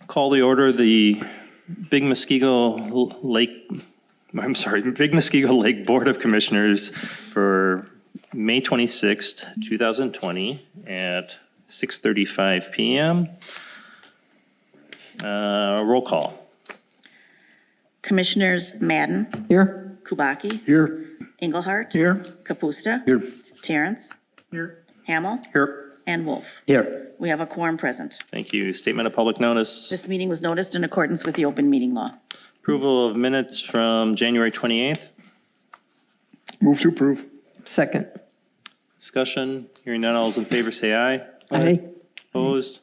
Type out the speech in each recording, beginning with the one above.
Call the order the Big Muskego Lake, Big Muskego Lake Board of Commissioners for May 26th, 2020 at 6:35 p.m. Roll call. Commissioners Madden, Here. Kubaki, Here. Engelhardt, Here. Kapusta, Here. Terrence, Here. Hamel, Here. and Wolf. Here. We have a quorum present. Thank you. Statement of public notice. This meeting was noticed in accordance with the open meeting law. Approval of minutes from January 28th. Move to approve. Second. Discussion. Hearing none, all those in favor say aye. Aye. Opposed?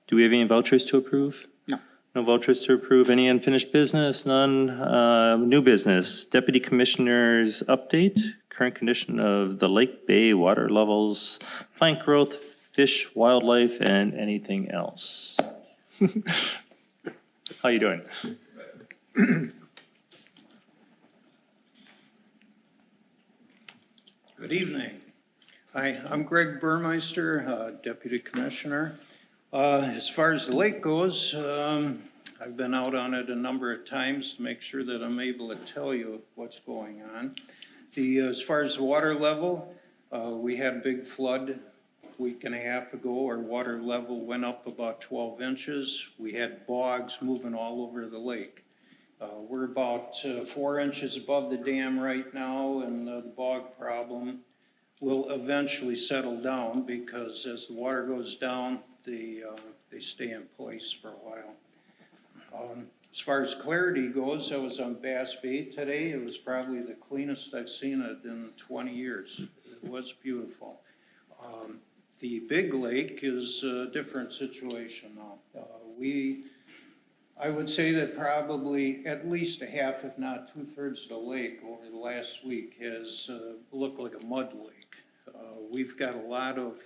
Do we have any vouchers to approve? No. No vouchers to approve. Any unfinished business? None. New business. Deputy Commissioner's update. Current condition of the Lake Bay water levels, plant growth, fish, wildlife, and anything else. How you doing? Good evening. Hi, I'm Greg Burmeister, Deputy Commissioner. As far as the lake goes, I've been out on it a number of times to make sure that I'm able to tell you what's going on. As far as the water level, we had a big flood a week and a half ago. Our water level went up about 12 inches. We had bogs moving all over the lake. We're about 4 inches above the dam right now, and the bog problem will eventually settle down because as the water goes down, they stay in place for a while. As far as clarity goes, I was on Bass Bay today. It was probably the cleanest I've seen it in 20 years. It was beautiful. The big lake is a different situation now. I would say that probably at least a half, if not 2/3 of the lake over the last week has looked like a mud lake. We've got a lot of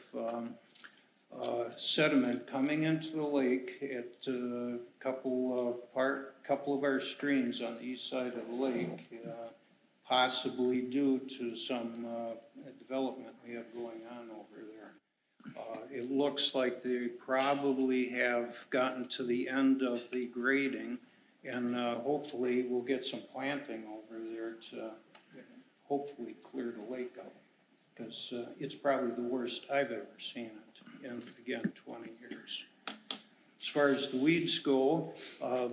sediment coming into the lake at a couple of our streams on the east side of the lake, possibly due to some development we have going on over there. It looks like they probably have gotten to the end of the grading, and hopefully we'll get some planting over there to hopefully clear the lake out, because it's probably the worst I've ever seen it in, again, 20 years. As far as the weeds go,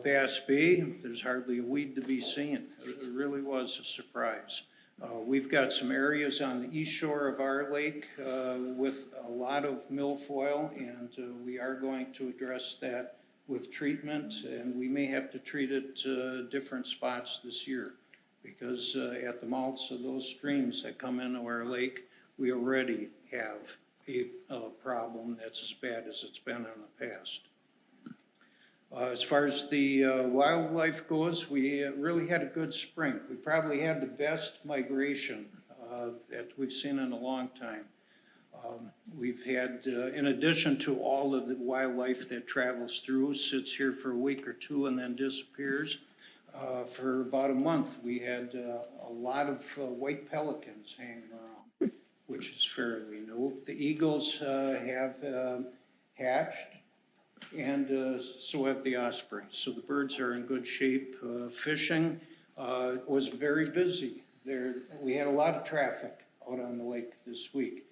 Bass Bay, there's hardly a weed to be seen. It really was a surprise. We've got some areas on the east shore of our lake with a lot of milfoil, and we are going to address that with treatment, and we may have to treat it different spots this year, because at the mouths of those streams that come into our lake, we already have a problem that's as bad as it's been in the past. As far as the wildlife goes, we really had a good spring. We probably had the best migration that we've seen in a long time. We've had, in addition to all of the wildlife that travels through, sits here for a week or two and then disappears, for about a month, we had a lot of white pelicans hanging around, which is fairly new. The eagles have hatched, and so have the ospreys. So the birds are in good shape. Fishing was very busy. We had a lot of traffic out on the lake this week.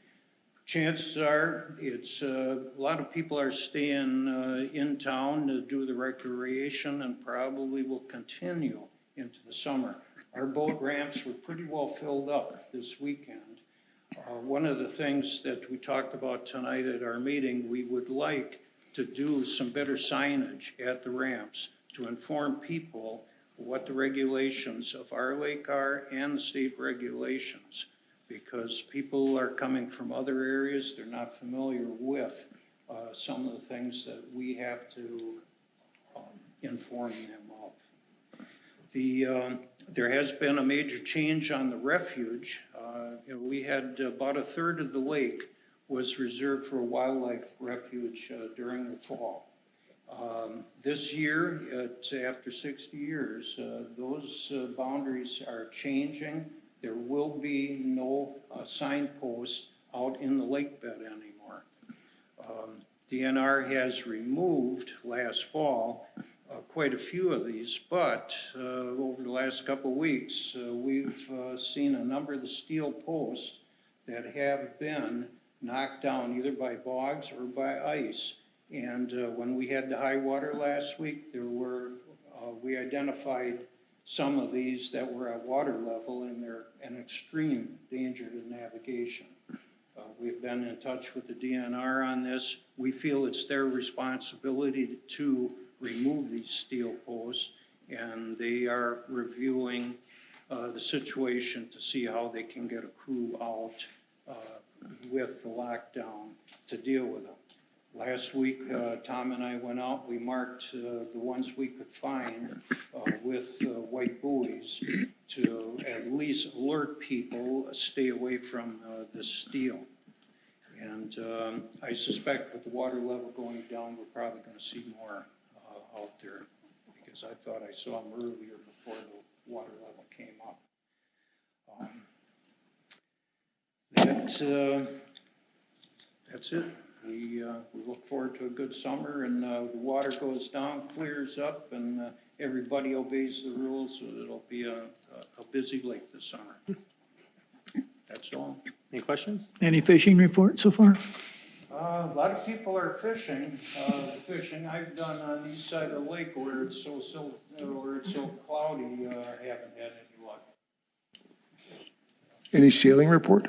Chances are a lot of people are staying in town to do the recreation and probably will continue into the summer. Our boat ramps were pretty well filled up this weekend. One of the things that we talked about tonight at our meeting, we would like to do some better signage at the ramps to inform people what the regulations of our lake are and the state regulations, because people are coming from other areas, they're not familiar with some of the things that we have to inform them of. There has been a major change on the refuge. We had about 1/3 of the lake was reserved for a wildlife refuge during the fall. This year, after 60 years, those boundaries are changing. There will be no signpost out in the lake bed anymore. DNR has removed last fall quite a few of these, but over the last couple of weeks, we've seen a number of the steel posts that have been knocked down either by bogs or by ice. And when we had the high water last week, we identified some of these that were at water level, and they're an extreme danger to navigation. We've been in touch with the DNR on this. We feel it's their responsibility to remove these steel posts, and they are reviewing the situation to see how they can get a crew out with the lockdown to deal with them. Last week, Tom and I went out, we marked the ones we could find with white buoys to at least alert people, stay away from the steel. And I suspect with the water level going down, we're probably going to see more out there, because I thought I saw them earlier before the water level came up. That's it. We look forward to a good summer, and the water goes down, clears up, and everybody obeys the rules, so it'll be a busy lake this summer. That's all. Any questions? Any fishing report so far? A lot of people are fishing. The fishing I've done on the east side of the lake where it's so cloudy, haven't had any luck. Any sailing report?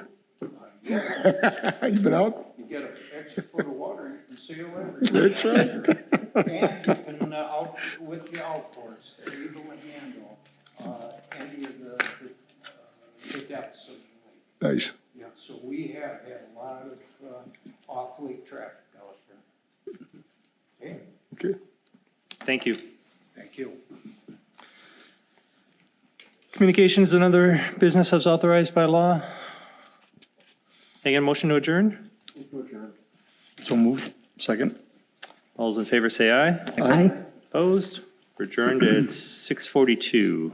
Yeah, You been out? you get an extra foot of water, you can sail everywhere. That's right. And you can, out with the outboards, they're able to handle any of the depths of the lake. Nice. Yeah, so we have had a lot of off-lake traffic out there. Okay, Okay. Thank you. thank you. Communications and other business as authorized by law. Can I get a motion to adjourn? So moved. Second. All those in favor say aye. Aye. Opposed? We're adjourned at 6:42.